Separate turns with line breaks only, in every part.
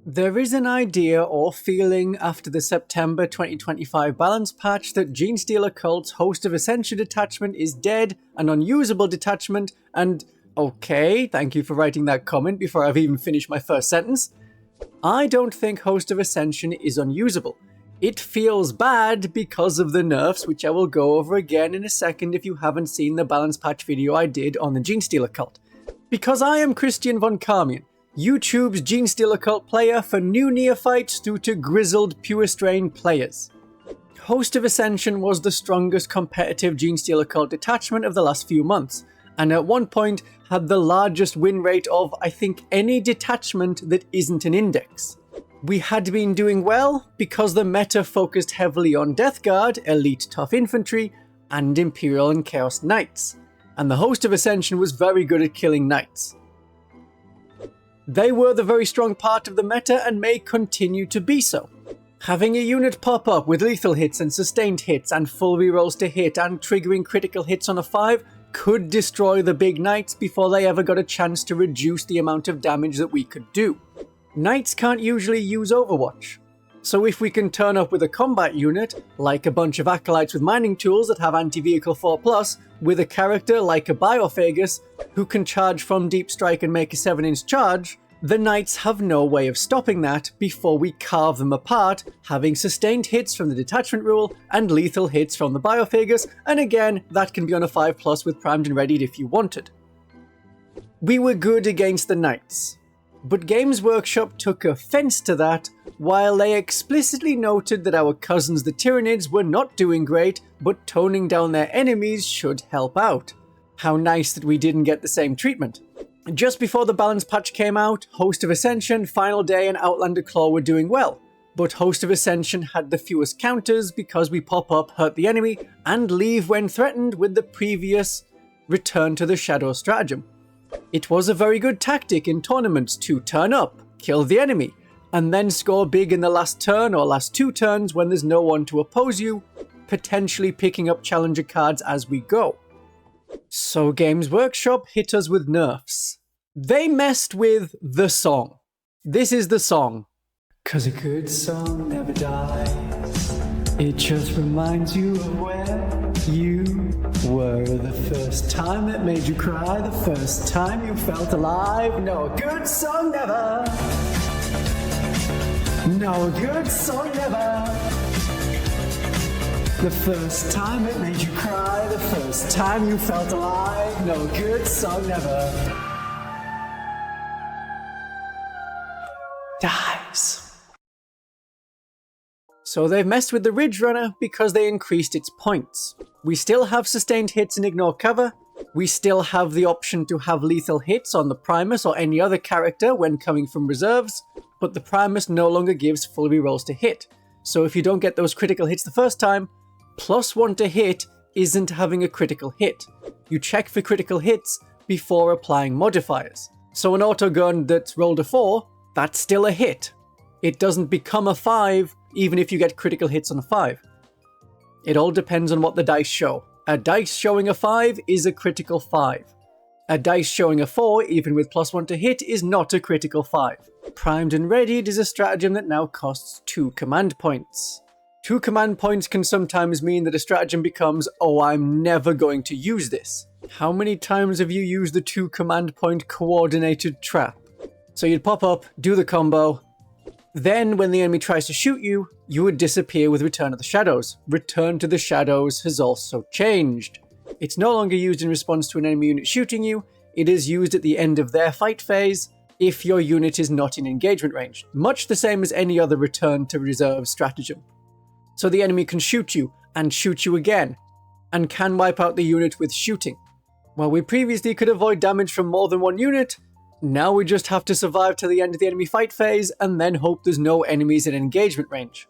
There is an idea or feeling after the September 2025 balance patch that Genestealer Cult's Host of Ascension detachment is dead, an unusable detachment, and okay, thank you for writing that comment before I've even finished my first sentence. I don't think Host of Ascension is unusable. It feels bad because of the nerfs, which I will go over again in a second if you haven't seen the balance patch video I did on the Genestealer Cult. Because I am Christian von Carmian, YouTube's Genestealer Cult player for new neophytes through to grizzled pure strain players. Host of Ascension was the strongest competitive Genestealer Cult detachment of the last few months, and at one point had the largest win rate of, I think, any detachment that isn't an index. We had been doing well because the meta focused heavily on Death Guard, Elite Tough Infantry, and Imperial and Chaos Knights, and the Host of Ascension was very good at killing Knights. They were the very strong part of the meta and may continue to be so. Having a unit pop up with lethal hits and sustained hits and full rerolls to hit and triggering critical hits on a 5 could destroy the big Knights before they ever got a chance to reduce the amount of damage that we could do. Knights can't usually use Overwatch, so if we can turn up with a combat unit, like a bunch of acolytes with mining tools that have anti-vehicle 4+, with a character like a Biosanctic who can charge from deep strike and make a 7-inch charge, the Knights have no way of stopping that before we carve them apart, having sustained hits from the detachment rule and lethal hits from the Biosanctic, and again, that can be on a 5+ with primed and readied if you wanted. We were good against the Knights, but Games Workshop took offense to that, while they explicitly noted that our cousins the Tyranids were not doing great, but toning down their enemies should help out. How nice that we didn't get the same treatment. Just before the balance patch came out, Host of Ascension, Final Day and Outlander Claw were doing well, but Host of Ascension had the fewest counters because we pop up, hurt the enemy, and leave when threatened with the previous Return to the Shadow stratagem. It was a very good tactic in tournaments to turn up, kill the enemy, and then score big in the last turn or last 2 turns when there's no one to oppose you, potentially picking up challenger cards as we go. So Games Workshop hit us with nerfs. They messed with the song. This is the song. 'Cause a good song never dies. It just reminds you of where you were the first time it made you cry, the first time you felt alive. No, a good song never. No, a good song never. The first time it made you cry, the first time you felt alive. No, a good song never dies. So they've messed with the Ridge Runner because they increased its points. We still have sustained hits and ignore cover. We still have the option to have lethal hits on the Primus or any other character when coming from reserves, but the Primus no longer gives full rerolls to hit. So if you don't get those critical hits the first time, +1 to hit isn't having a critical hit. You check for critical hits before applying modifiers. So an autogun that's rolled a 4, that's still a hit. It doesn't become a 5 even if you get critical hits on a 5. It all depends on what the dice show. A dice showing a 5 is a critical 5. A dice showing a 4, even with +1 to hit, is not a critical 5. Primed and Readied is a stratagem that now costs 2 command points. 2 command points can sometimes mean that a stratagem becomes, oh, I'm never going to use this. How many times have you used the 2 command point coordinated trap? So you'd pop up, do the combo, then when the enemy tries to shoot you, you would disappear with Return of the Shadows. Return to the Shadows has also changed. It's no longer used in response to an enemy unit shooting you, it is used at the end of their fight phase if your unit is not in engagement range, much the same as any other Return to Reserve stratagem. So the enemy can shoot you, and shoot you again, and can wipe out the unit with shooting. While we previously could avoid damage from more than one unit, now we just have to survive to the end of the enemy fight phase, and then hope there's no enemies in engagement range.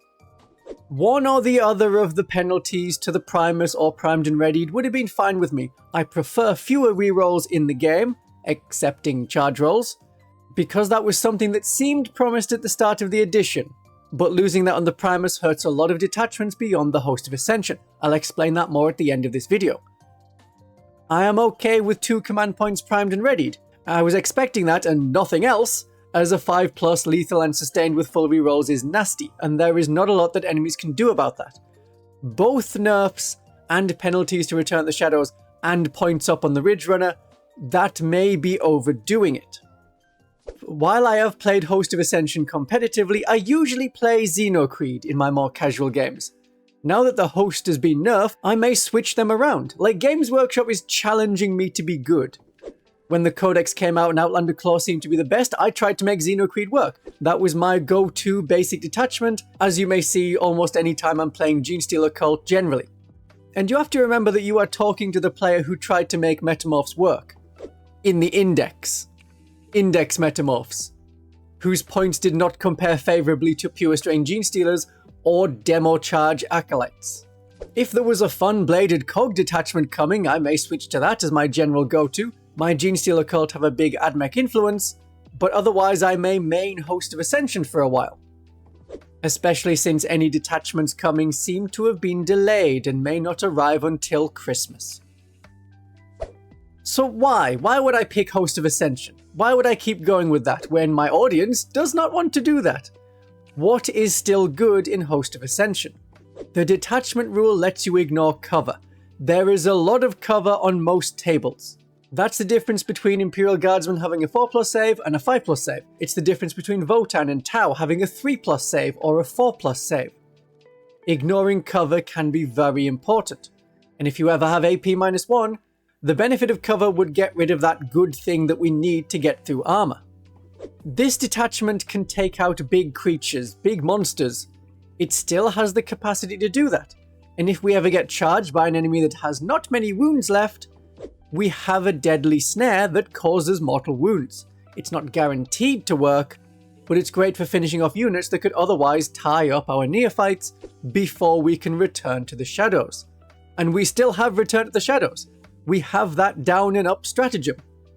One or the other of the penalties to the Primus or Primed and Readied would have been fine with me. I prefer fewer rerolls in the game, excepting charge rolls, because that was something that seemed promised at the start of the edition. But losing that on the Primus hurts a lot of detachments beyond the Host of Ascension. I'll explain that more at the end of this video. I am okay with 2 command points primed and readied. I was expecting that and nothing else, as a 5+ lethal and sustained with full rerolls is nasty, and there is not a lot that enemies can do about that. Both nerfs and penalties to return the shadows and points up on the Ridge Runner, that may be overdoing it. While I have played Host of Ascension competitively, I usually play Xenocreed in my more casual games. Now that the host has been nerfed, I may switch them around, like Games Workshop is challenging me to be good. When the Codex came out and Outlander Claw seemed to be the best, I tried to make Xenocreed work. That was my go-to basic detachment, as you may see almost any time I'm playing Genestealer Cult generally. And you have to remember that you are talking to the player who tried to make metamorphs work. In the Index metamorphs, whose points did not compare favourably to pure strain Genestealers or demo charge acolytes. If there was a fun bladed cog detachment coming, I may switch to that as my general go-to. My Genestealer Cult have a big AdMech influence, but otherwise I may main Host of Ascension for a while. Especially since any detachments coming seem to have been delayed and may not arrive until Christmas. So why? Why would I pick Host of Ascension? Why would I keep going with that when my audience does not want to do that? What is still good in Host of Ascension? The detachment rule lets you ignore cover. There is a lot of cover on most tables. That's the difference between Imperial Guardsmen having a 4+ save and a 5+ save. It's the difference between Votan and Tau having a 3+ save or a 4+ save. Ignoring cover can be very important. And if you ever have AP -1, the benefit of cover would get rid of that good thing that we need to get through armor. This detachment can take out big creatures, big monsters. It still has the capacity to do that. And if we ever get charged by an enemy that has not many wounds left, we have a deadly snare that causes mortal wounds. It's not guaranteed to work, but it's great for finishing off units that could otherwise tie up our neophytes before we can return to the shadows. And we still have Return to the Shadows. We have that down and up stratagem.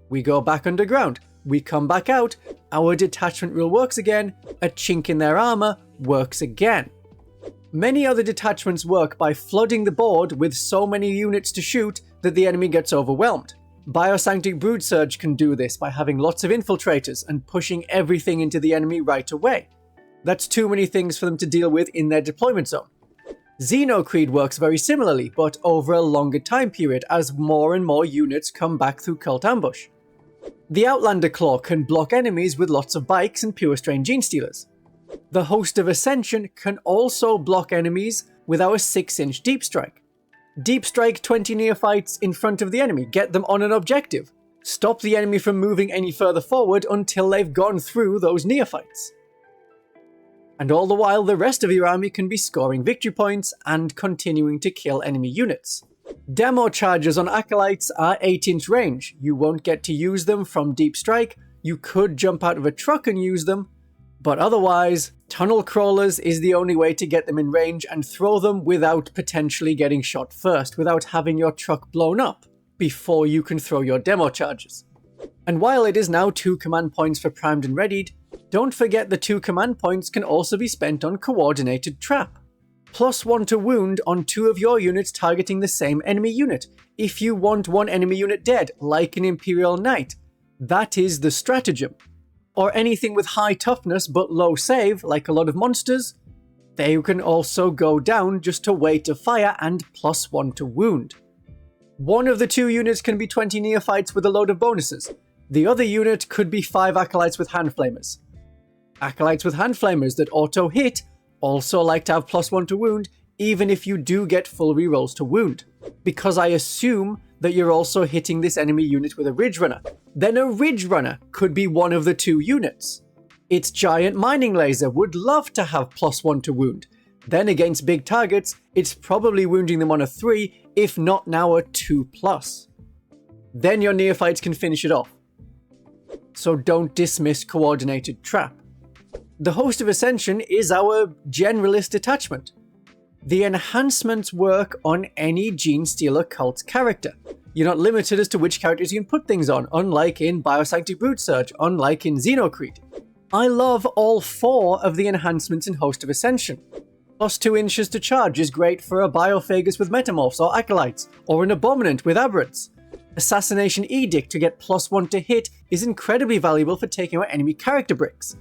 We go back underground, we come back out, our detachment rule works again, a chink in their armor works again. Many other detachments work by flooding the board with so many units to shoot that the enemy gets overwhelmed. Biosanctic Broodsurge can do this by having lots of infiltrators and pushing everything into the enemy right away. That's too many things for them to deal with in their deployment zone. Xenocreed works very similarly, but over a longer time period as more and more units come back through Cult Ambush. The Outlander Claw can block enemies with lots of bikes and pure strain Genestealers. The Host of Ascension can also block enemies with our 6-inch Deep Strike. Deep Strike 20 neophytes in front of the enemy, get them on an objective. Stop the enemy from moving any further forward until they've gone through those neophytes. And all the while, the rest of your army can be scoring victory points and continuing to kill enemy units. Demo charges on Acolytes are 8-inch range. You won't get to use them from Deep Strike. You could jump out of a truck and use them, but otherwise, Tunnel Crawlers is the only way to get them in range and throw them without potentially getting shot first, without having your truck blown up before you can throw your demo charges. And while it is now 2 command points for primed and readied, don't forget the 2 command points can also be spent on Coordinated Trap. +1 to wound on 2 of your units targeting the same enemy unit. If you want one enemy unit dead, like an Imperial Knight, that is the stratagem. Or anything with high toughness but low save, like a lot of monsters, they can also go down just to wait to fire and +1 to wound. One of the 2 units can be 20 neophytes with a load of bonuses. The other unit could be 5 acolytes with hand flamers. Acolytes with hand flamers that auto hit also like to have +1 to wound, even if you do get full rerolls to wound. Because I assume that you're also hitting this enemy unit with a Ridge Runner. Then a Ridge Runner could be one of the 2 units. Its giant mining laser would love to have +1 to wound. Then against big targets, it's probably wounding them on a 3, if not now a 2+. Then your neophytes can finish it off. So don't dismiss Coordinated Trap. The Host of Ascension is our generalist detachment. The enhancements work on any Genestealer Cult character. You're not limited as to which characters you can put things on, unlike in Biosanctic Broodsurge, unlike in Xenocreed. I love all 4 of the enhancements in Host of Ascension. +2 inches to charge is great for a Biophagus with Metamorphs or Acolytes, or an Abominant with Aberrants. Assassination Edict to get +1 to hit is incredibly valuable for taking out enemy character bricks.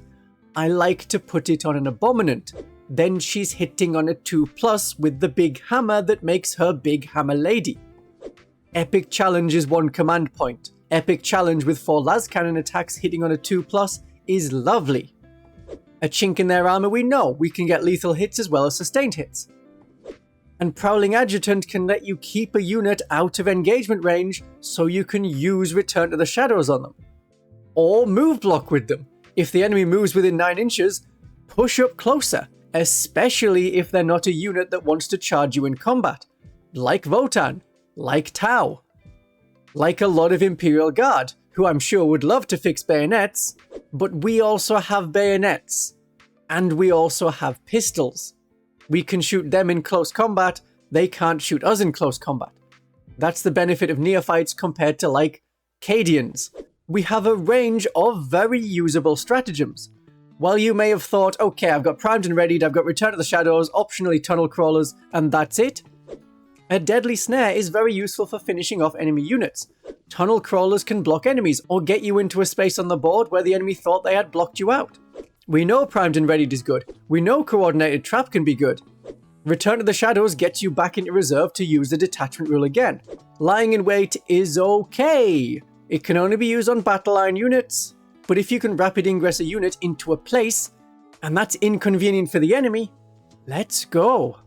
I like to put it on an Abominant. Then she's hitting on a 2+ with the big hammer that makes her Big Hammer Lady. Epic Challenge is 1 command point. Epic Challenge with 4 las cannon attacks hitting on a 2+ is lovely. A chink in their armor, we know we can get lethal hits as well as sustained hits. And Prowling Adjutant can let you keep a unit out of engagement range so you can use Return to the Shadows on them. Or move block with them. If the enemy moves within 9 inches, push up closer, especially if they're not a unit that wants to charge you in combat. Like Votann, like Tau, like a lot of Imperial Guard, who I'm sure would love to fix bayonets, but we also have bayonets. And we also have pistols. We can shoot them in close combat, they can't shoot us in close combat. That's the benefit of neophytes compared to, like, Cadians. We have a range of very usable stratagems. While you may have thought, okay, I've got primed and readied, I've got Return to the Shadows, optionally Tunnel Crawlers, and that's it, a Deadly Snare is very useful for finishing off enemy units. Tunnel Crawlers can block enemies, or get you into a space on the board where the enemy thought they had blocked you out. We know Primed and Readied is good. We know Coordinated Trap can be good. Return to the Shadows gets you back into reserve to use the Detachment rule again. Lying in Wait is okay. It can only be used on battle line units, but if you can rapid ingress a unit into a place, and that's inconvenient for the enemy, let's go.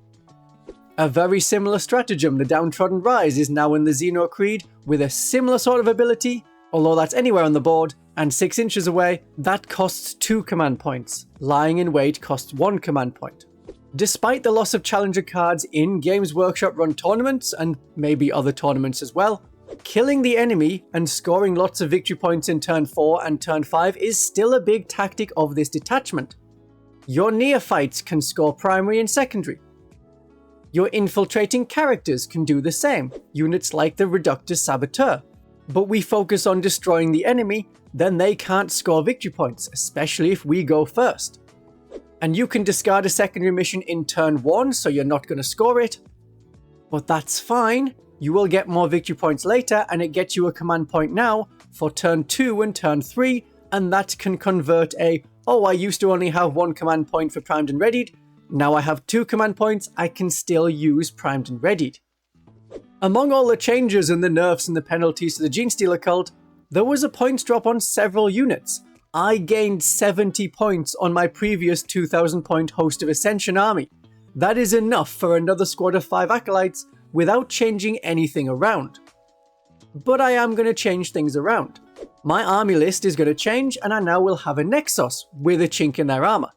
A very similar stratagem, the Downtrodden Rise, is now in the Xenocreed with a similar sort of ability, although that's anywhere on the board, and 6 inches away, that costs 2 command points. Lying in Wait costs 1 command point. Despite the loss of challenger cards in Games Workshop run tournaments, and maybe other tournaments as well, killing the enemy and scoring lots of victory points in turn 4 and turn 5 is still a big tactic of this detachment. Your neophytes can score primary and secondary. Your infiltrating characters can do the same, units like the Reductus Saboteur. But we focus on destroying the enemy, then they can't score victory points, especially if we go first. And you can discard a secondary mission in turn 1, so you're not going to score it. But that's fine, you will get more victory points later, and it gets you a command point now for turn 2 and turn 3, and that can convert a, oh, I used to only have 1 command point for primed and readied, now I have 2 command points, I can still use primed and readied. Among all the changes and the nerfs and the penalties to the Genestealer Cult, there was a points drop on several units. I gained 70 points on my previous 2000 point Host of Ascension army. That is enough for another squad of 5 acolytes without changing anything around. But I am going to change things around. My army list is going to change, and I now will have a Nexus with a chink in their armor.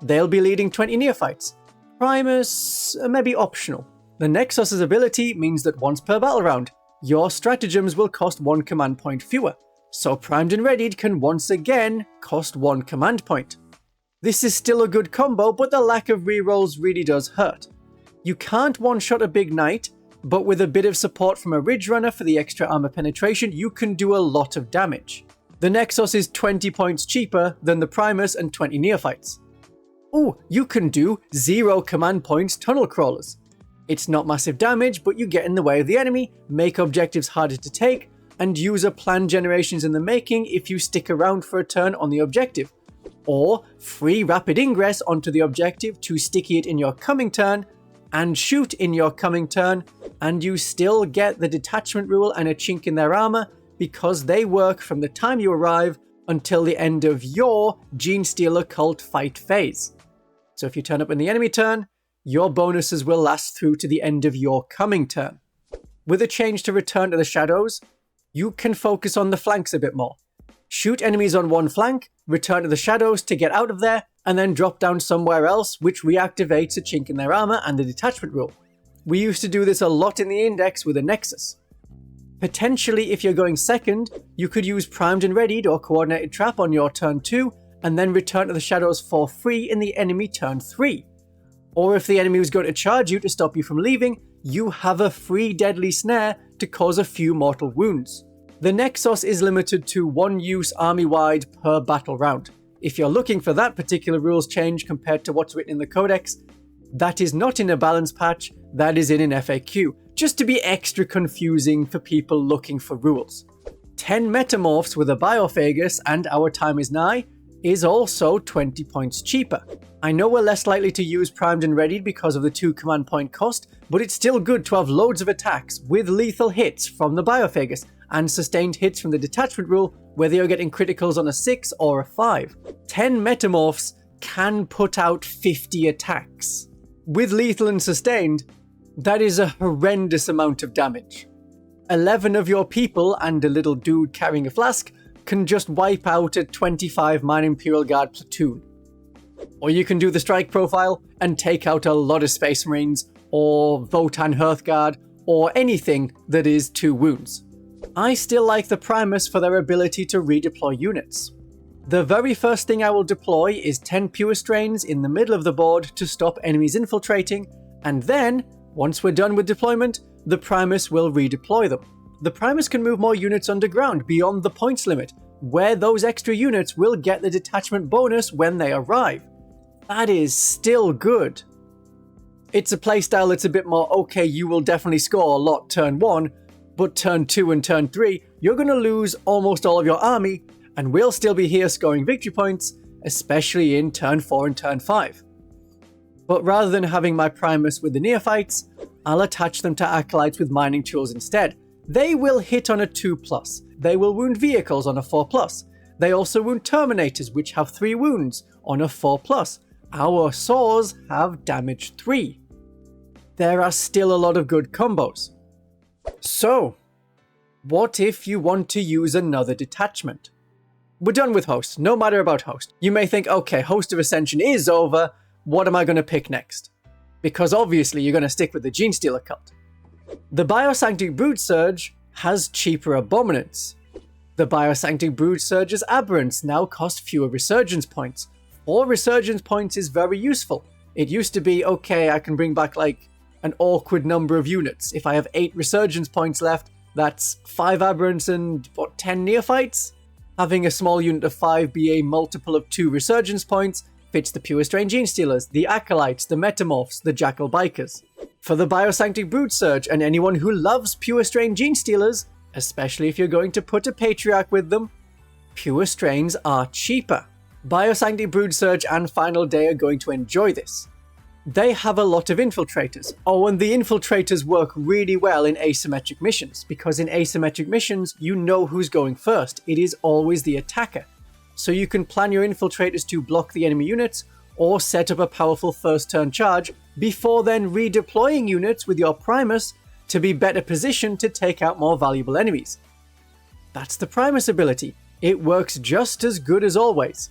They'll be leading 20 neophytes. Primus, maybe optional. The Nexus's ability means that once per battle round, your stratagems will cost 1 command point fewer, so primed and readied can once again cost 1 command point. This is still a good combo, but the lack of rerolls really does hurt. You can't one-shot a big knight, but with a bit of support from a Ridge Runner for the extra armor penetration, you can do a lot of damage. The Nexus is 20 points cheaper than the Primus and 20 neophytes. Ooh, you can do 0 command points tunnel crawlers. It's not massive damage, but you get in the way of the enemy, make objectives harder to take, and use a plan generations in the making if you stick around for a turn on the objective. Or free rapid ingress onto the objective to sticky it in your coming turn, and shoot in your coming turn, and you still get the detachment rule and a chink in their armor because they work from the time you arrive until the end of your Genestealer Cult fight phase. So if you turn up in the enemy turn, your bonuses will last through to the end of your coming turn. With a change to Return to the Shadows, you can focus on the flanks a bit more. Shoot enemies on one flank, Return to the Shadows to get out of there, and then drop down somewhere else, which reactivates a chink in their armor and the detachment rule. We used to do this a lot in the Index with a Nexus. Potentially, if you're going second, you could use Primed and Readied or Coordinated Trap on your turn 2, and then Return to the Shadows for free in the enemy turn 3. Or if the enemy was going to charge you to stop you from leaving, you have a free Deadly Snare to cause a few mortal wounds. The Nexus is limited to 1 use army-wide per battle round. If you're looking for that particular rules change compared to what's written in the Codex, that is not in a balance patch, that is in an FAQ. just to be extra confusing for people looking for rules. 10 metamorphs with a Biophagus and Our Time Is Nigh is also 20 points cheaper. I know we're less likely to use Primed and Readied because of the 2 command point cost, but it's still good to have loads of attacks with lethal hits from the Biophagus and sustained hits from the Detachment rule, whether you're getting criticals on a 6 or a 5. 10 metamorphs can put out 50 attacks. With lethal and sustained, that is a horrendous amount of damage. 11 of your people and a little dude carrying a flask can just wipe out a 25-man Imperial Guard platoon. Or you can do the strike profile and take out a lot of Space Marines, or Votan Hearthguard, or anything that is 2 wounds. I still like the Primus for their ability to redeploy units. The very first thing I will deploy is 10 Pure Strains in the middle of the board to stop enemies infiltrating, and then, once we're done with deployment, the Primus will redeploy them. The Primus can move more units underground beyond the points limit, where those extra units will get the detachment bonus when they arrive. That is still good. It's a playstyle that's a bit more, okay, you will definitely score a lot turn 1, but turn 2 and turn 3, you're going to lose almost all of your army, and we'll still be here scoring victory points, especially in turn 4 and turn 5. But rather than having my Primus with the Neophytes, I'll attach them to Acolytes with mining tools instead. They will hit on a 2+. They will wound vehicles on a 4+. They also wound Terminators, which have 3 wounds, on a 4+. Our Saws have damage 3. There are still a lot of good combos. So, what if you want to use another detachment? We're done with Host, no matter about Host. You may think, okay, Host of Ascension is over, what am I going to pick next? Because obviously you're going to stick with the Genestealer Cult. The Biosanctic Broodsurge has cheaper Abominants. The Biosanctic Broodsurge's Aberrants now cost fewer Resurgence points. 4 Resurgence points is very useful. It used to be, okay, I can bring back like an awkward number of units. If I have 8 Resurgence points left, that's 5 Aberrants and, 10 Neophytes? Having a small unit of 5 be a multiple of 2 Resurgence points fits the Pure Strain Genestealers, the Acolytes, the Metamorphs, the Jackal Bikers. For the Biosanctic Broodsurge and anyone who loves Pure Strain Genestealers, especially if you're going to put a Patriarch with them, Pure Strains are cheaper. Biosanctic Broodsurge and Final Day are going to enjoy this. They have a lot of infiltrators. Oh, and the infiltrators work really well in asymmetric missions, because in asymmetric missions, you know who's going first. It is always the attacker. So you can plan your infiltrators to block the enemy units, or set up a powerful first turn charge, before then redeploying units with your Primus to be better positioned to take out more valuable enemies. That's the Primus ability. It works just as good as always.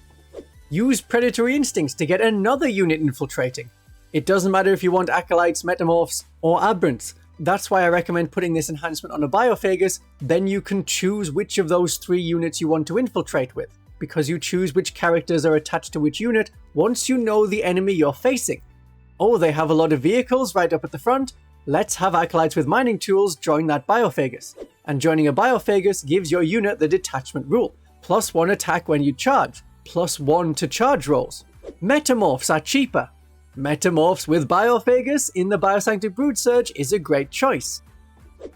Use Predatory Instincts to get another unit infiltrating. It doesn't matter if you want Acolytes, Metamorphs, or Aberrants. That's why I recommend putting this enhancement on a Biophagus, then you can choose which of those 3 units you want to infiltrate with, because you choose which characters are attached to which unit once you know the enemy you're facing. Oh, they have a lot of vehicles right up at the front? Let's have Acolytes with mining tools join that Biophagus. And joining a Biophagus gives your unit the Detachment rule, +1 attack when you charge, +1 to charge rolls. Metamorphs are cheaper. Metamorphs with Biophagus in the Biosanctic Broodsurge is a great choice.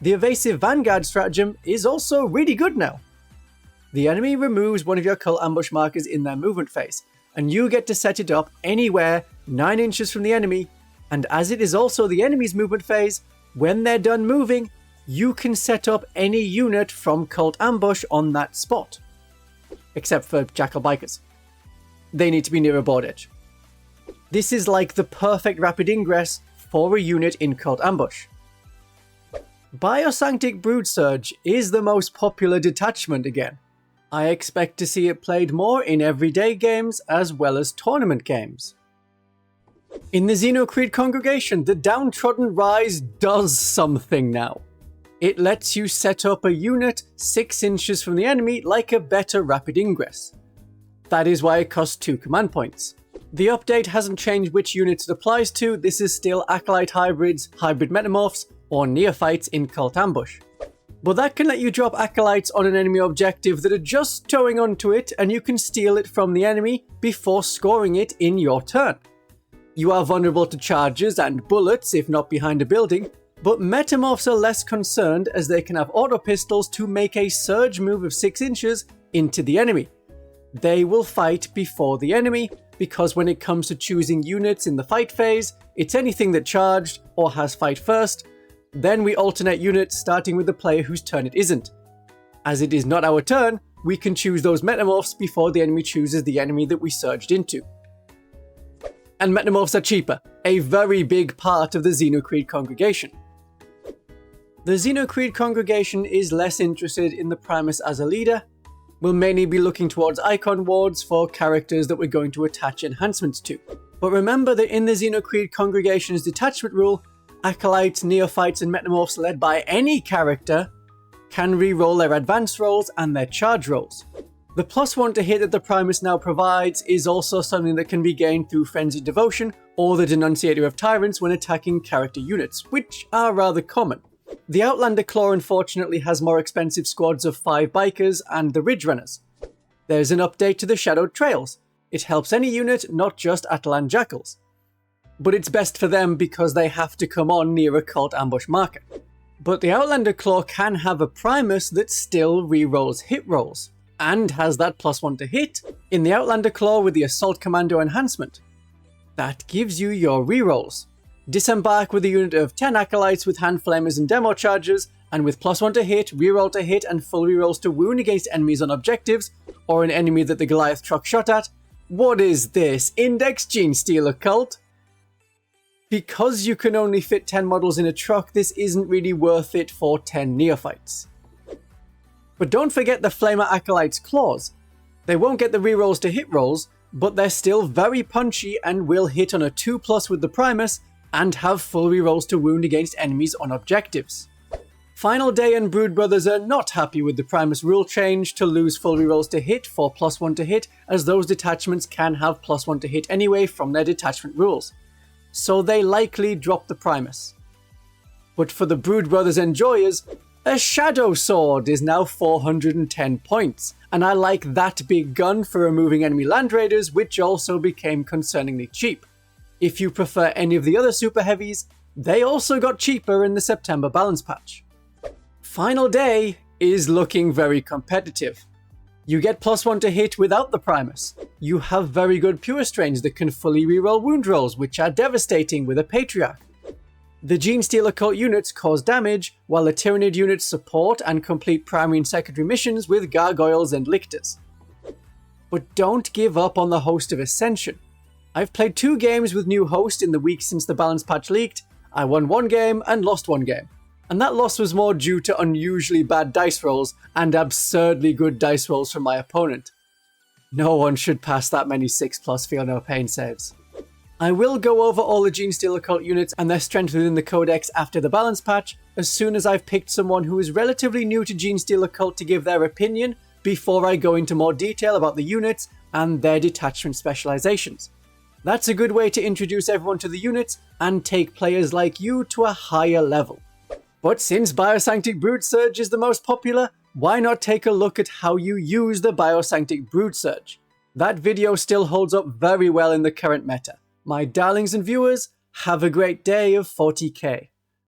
The Evasive Vanguard stratagem is also really good now. The enemy removes one of your cult ambush markers in their movement phase, and you get to set it up anywhere 9 inches from the enemy, and as it is also the enemy's movement phase, when they're done moving, you can set up any unit from cult ambush on that spot. Except for Jackal Bikers. They need to be near a board edge. This is like the perfect rapid ingress for a unit in cult ambush. Biosanctic Broodsurge is the most popular detachment again. I expect to see it played more in everyday games as well as tournament games. In the Xenocreed Congregation, the Downtrodden Rise does something now. It lets you set up a unit 6 inches from the enemy like a better rapid ingress. That is why it costs 2 command points. The update hasn't changed which units it applies to. This is still Acolyte Hybrids, Hybrid Metamorphs, or Neophytes in Cult Ambush. But that can let you drop Acolytes on an enemy objective that are just towing onto it, and you can steal it from the enemy before scoring it in your turn. You are vulnerable to charges and bullets if not behind a building, But Metamorphs are less concerned as they can have auto pistols to make a surge move of 6 inches into the enemy. They will fight before the enemy, because when it comes to choosing units in the fight phase, it's anything that charged or has fight first. Then we alternate units starting with the player whose turn it isn't. As it is not our turn, we can choose those Metamorphs before the enemy chooses the enemy that we surged into. And Metamorphs are cheaper, a very big part of the Xenocreed Congregation. The Xenocreed Congregation is less interested in the Primus as a leader. We'll mainly be looking towards icon wards for characters that we're going to attach enhancements to. But remember that in the Xenocreed Congregation's detachment rule, acolytes, neophytes, and metamorphs led by any character can re-roll their advance rolls and their charge rolls. The +1 to hit that the Primus now provides is also something that can be gained through Frenzied Devotion or the Denunciator of Tyrants when attacking character units, which are rather common. The Outlander Claw unfortunately has more expensive squads of 5 bikers and the Ridge Runners. There's an update to the Shadowed Trails. It helps any unit, not just Atalan Jackals. But it's best for them because they have to come on near a cult ambush marker. But the Outlander Claw can have a Primus that still re-rolls hit rolls, and has that +1 to hit in the Outlander Claw with the Assault Commando enhancement. That gives you your re-rolls. Disembark with a unit of 10 acolytes with hand flamers and demo charges, and with +1 to hit, reroll to hit, and full rerolls to wound against enemies on objectives, or an enemy that the Goliath truck shot at. What is this? Index Genestealer Cult? Because you can only fit 10 models in a truck, this isn't really worth it for 10 neophytes. But don't forget the Flamer Acolyte's claws. They won't get the rerolls to hit rolls, but they're still very punchy and will hit on a 2+ with the Primus, and have full rerolls to wound against enemies on objectives. Final Day and Brood Brothers are not happy with the Primus rule change to lose full rerolls to hit for +1 to hit, as those detachments can have +1 to hit anyway from their detachment rules. So they likely drop the Primus. But for the Brood Brothers enjoyers, a Shadow Sword is now 410 points, and I like that big gun for removing enemy land raiders, which also became concerningly cheap. If you prefer any of the other super heavies, they also got cheaper in the September balance patch. Final Day is looking very competitive. You get +1 to hit without the Primus. You have very good Pure Strains that can fully reroll wound rolls, which are devastating with a Patriarch. The Genestealer Cult units cause damage, while the Tyrannid units support and complete primary and secondary missions with Gargoyles and Lictors. But don't give up on the Host of Ascension. I've played 2 games with new host in the week since the balance patch leaked. I won 1 game and lost 1 game. And that loss was more due to unusually bad dice rolls and absurdly good dice rolls from my opponent. No one should pass that many 6+ feel no pain saves. I will go over all the Genestealer Cult units and their strength within the codex after the balance patch, as soon as I've picked someone who is relatively new to Genestealer Cult to give their opinion before I go into more detail about the units and their detachment specializations. That's a good way to introduce everyone to the units and take players like you to a higher level. But since Biosanctic Broodsurge is the most popular, why not take a look at how you use the Biosanctic Broodsurge? That video still holds up very well in the current meta. My darlings and viewers, have a great day of 40k.